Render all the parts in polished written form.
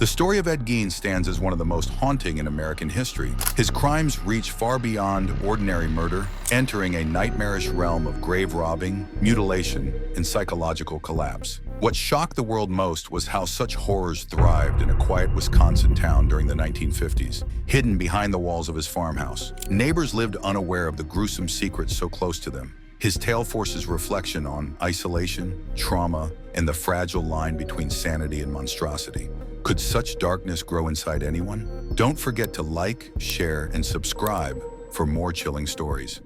The story of Ed Gein stands as one of the most haunting in American history. His crimes reach far beyond ordinary murder, entering a nightmarish realm of grave robbing, mutilation, and psychological collapse. What shocked the world most was how such horrors thrived in a quiet Wisconsin town during the 1950s, hidden behind the walls of his farmhouse. Neighbors lived unaware of the gruesome secrets so close to them. His tale forces reflection on isolation, trauma, and the fragile line between sanity and monstrosity. Could such darkness grow inside anyone? Don't forget to like, share, and subscribe for more chilling stories.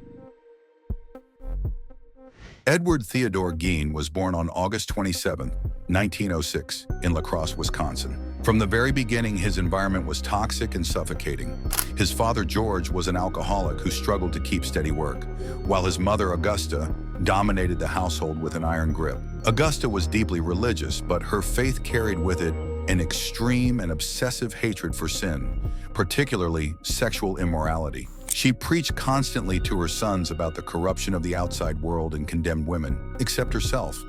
Edward Theodore Gein was born on August 27, 1906, in La Crosse, Wisconsin. From the very beginning, his environment was toxic and suffocating. His father, George, was an alcoholic who struggled to keep steady work, while his mother, Augusta, dominated the household with an iron grip. Augusta was deeply religious, but her faith carried with it an extreme and obsessive hatred for sin, particularly sexual immorality. She preached constantly to her sons about the corruption of the outside world and condemned women, except herself,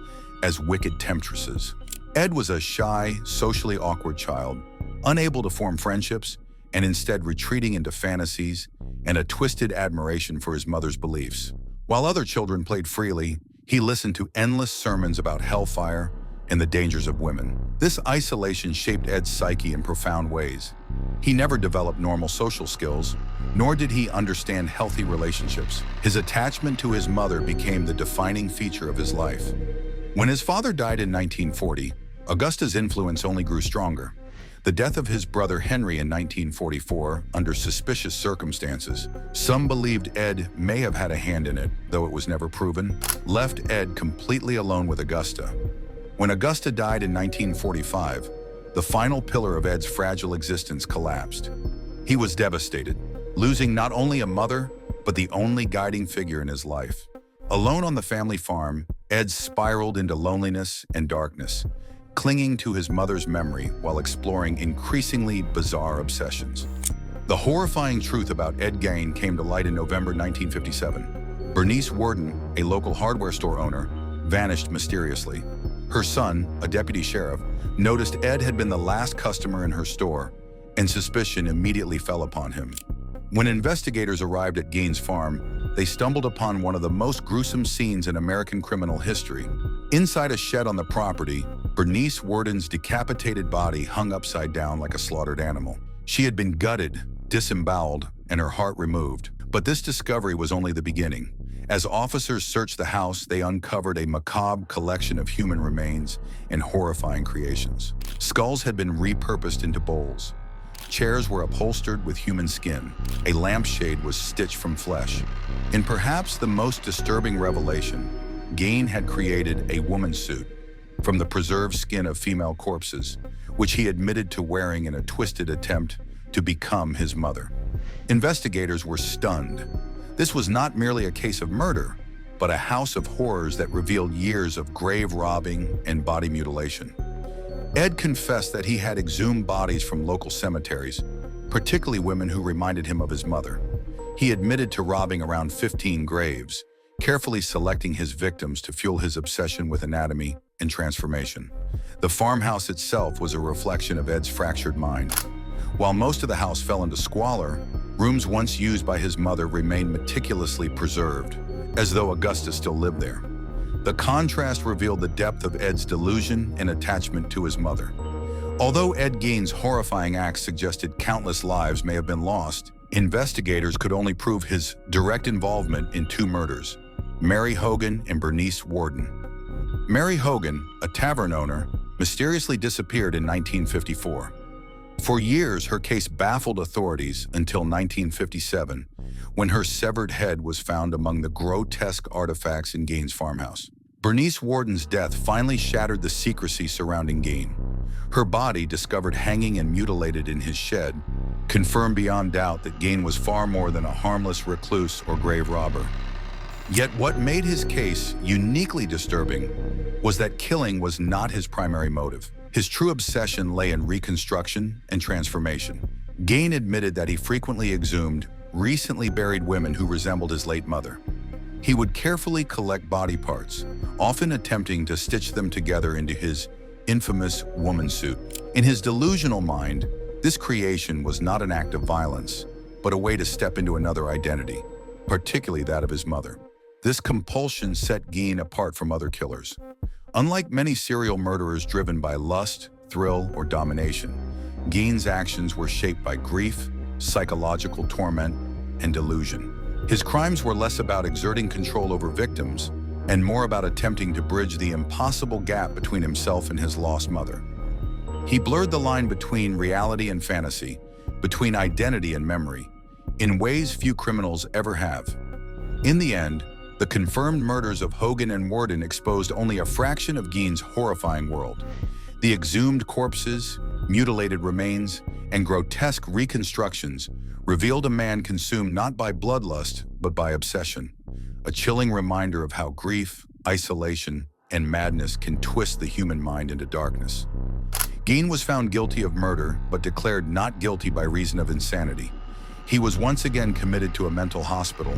as wicked temptresses. Ed was a shy, socially awkward child, unable to form friendships, and instead retreating into fantasies and a twisted admiration for his mother's beliefs. While other children played freely, he listened to endless sermons about hellfire and the dangers of women. This isolation shaped Ed's psyche in profound ways. He never developed normal social skills, nor did he understand healthy relationships. His attachment to his mother became the defining feature of his life. When his father died in 1940, Augusta's influence only grew stronger. The death of his brother Henry in 1944, under suspicious circumstances, some believed Ed may have had a hand in it, though it was never proven, left Ed completely alone with Augusta. When Augusta died in 1945, the final pillar of Ed's fragile existence collapsed. He was devastated, losing not only a mother, but the only guiding figure in his life. Alone on the family farm, Ed spiraled into loneliness and darkness, clinging to his mother's memory while exploring increasingly bizarre obsessions. The horrifying truth about Ed Gein came to light in November 1957. Bernice Worden, a local hardware store owner, vanished mysteriously. Her son, a deputy sheriff, noticed Ed had been the last customer in her store, and suspicion immediately fell upon him. When investigators arrived at Gein's farm, they stumbled upon one of the most gruesome scenes in American criminal history. Inside a shed on the property, Bernice Worden's decapitated body hung upside down like a slaughtered animal. She had been gutted, disemboweled, and her heart removed. But this discovery was only the beginning. As officers searched the house, they uncovered a macabre collection of human remains and horrifying creations. Skulls had been repurposed into bowls. Chairs were upholstered with human skin. A lampshade was stitched from flesh. In perhaps the most disturbing revelation, Gein had created a woman's suit from the preserved skin of female corpses, which he admitted to wearing in a twisted attempt to become his mother. Investigators were stunned. This was not merely a case of murder, but a house of horrors that revealed years of grave robbing and body mutilation. Ed confessed that he had exhumed bodies from local cemeteries, particularly women who reminded him of his mother. He admitted to robbing around 15 graves, carefully selecting his victims to fuel his obsession with anatomy and transformation. The farmhouse itself was a reflection of Ed's fractured mind. While most of the house fell into squalor, rooms once used by his mother remained meticulously preserved, as though Augusta still lived there. The contrast revealed the depth of Ed's delusion and attachment to his mother. Although Ed Gein's horrifying acts suggested countless lives may have been lost, investigators could only prove his direct involvement in two murders: Mary Hogan and Bernice Worden. Mary Hogan, a tavern owner, mysteriously disappeared in 1954. For years, her case baffled authorities until 1957, when her severed head was found among the grotesque artifacts in Gein's farmhouse. Bernice Worden's death finally shattered the secrecy surrounding Gein. Her body, discovered hanging and mutilated in his shed, confirmed beyond doubt that Gein was far more than a harmless recluse or grave robber. Yet what made his case uniquely disturbing was that killing was not his primary motive. His true obsession lay in reconstruction and transformation. Gein admitted that he frequently exhumed recently buried women who resembled his late mother. He would carefully collect body parts, often attempting to stitch them together into his infamous woman suit. In his delusional mind, this creation was not an act of violence, but a way to step into another identity, particularly that of his mother. This compulsion set Gein apart from other killers. Unlike many serial murderers driven by lust, thrill, or domination, Gein's actions were shaped by grief, psychological torment, and delusion. His crimes were less about exerting control over victims and more about attempting to bridge the impossible gap between himself and his lost mother. He blurred the line between reality and fantasy, between identity and memory, in ways few criminals ever have. In the end, the confirmed murders of Hogan and Worden exposed only a fraction of Gein's horrifying world. The exhumed corpses, mutilated remains, and grotesque reconstructions revealed a man consumed not by bloodlust, but by obsession. A chilling reminder of how grief, isolation, and madness can twist the human mind into darkness. Gein was found guilty of murder, but declared not guilty by reason of insanity. He was once again committed to a mental hospital,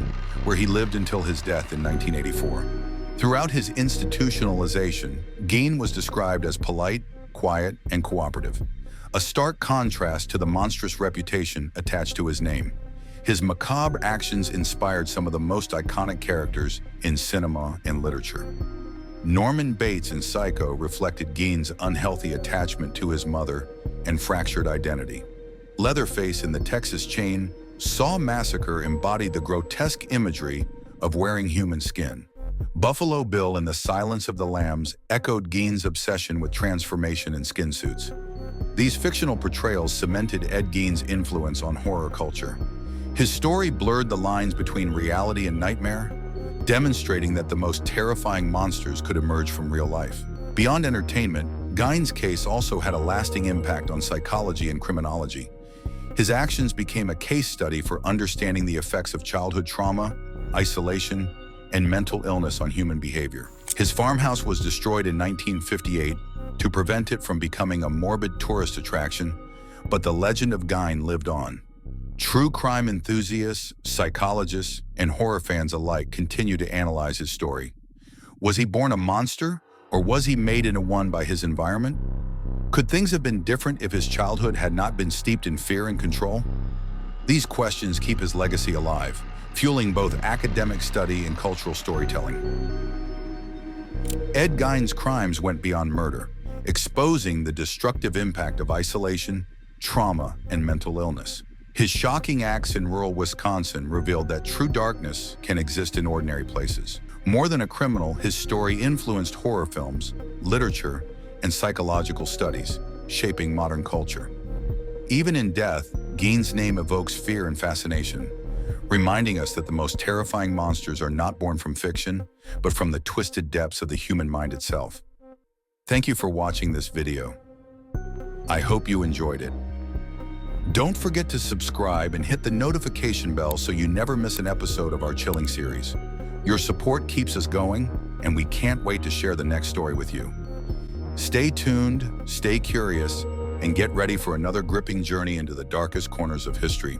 where he lived until his death in 1984. Throughout his institutionalization, Gein was described as polite, quiet, and cooperative, a stark contrast to the monstrous reputation attached to his name. His macabre actions inspired some of the most iconic characters in cinema and literature. Norman Bates in Psycho reflected Gein's unhealthy attachment to his mother and fractured identity. Leatherface in the Texas Chainsaw Massacre embodied the grotesque imagery of wearing human skin. Buffalo Bill in The Silence of the Lambs echoed Gein's obsession with transformation and skin suits. These fictional portrayals cemented Ed Gein's influence on horror culture. His story blurred the lines between reality and nightmare, demonstrating that the most terrifying monsters could emerge from real life. Beyond entertainment, Gein's case also had a lasting impact on psychology and criminology. His actions became a case study for understanding the effects of childhood trauma, isolation, and mental illness on human behavior. His farmhouse was destroyed in 1958 to prevent it from becoming a morbid tourist attraction, but the legend of Gein lived on. True crime enthusiasts, psychologists, and horror fans alike continue to analyze his story. Was he born a monster, or was he made into one by his environment? Could things have been different if his childhood had not been steeped in fear and control? These questions keep his legacy alive, fueling both academic study and cultural storytelling. Ed Gein's crimes went beyond murder, exposing the destructive impact of isolation, trauma, and mental illness. His shocking acts in rural Wisconsin revealed that true darkness can exist in ordinary places. More than a criminal, his story influenced horror films, literature, and psychological studies, shaping modern culture. Even in death, Gein's name evokes fear and fascination, reminding us that the most terrifying monsters are not born from fiction, but from the twisted depths of the human mind itself. Thank you for watching this video. I hope you enjoyed it. Don't forget to subscribe and hit the notification bell so you never miss an episode of our chilling series. Your support keeps us going, and we can't wait to share the next story with you. Stay tuned, stay curious, and get ready for another gripping journey into the darkest corners of history.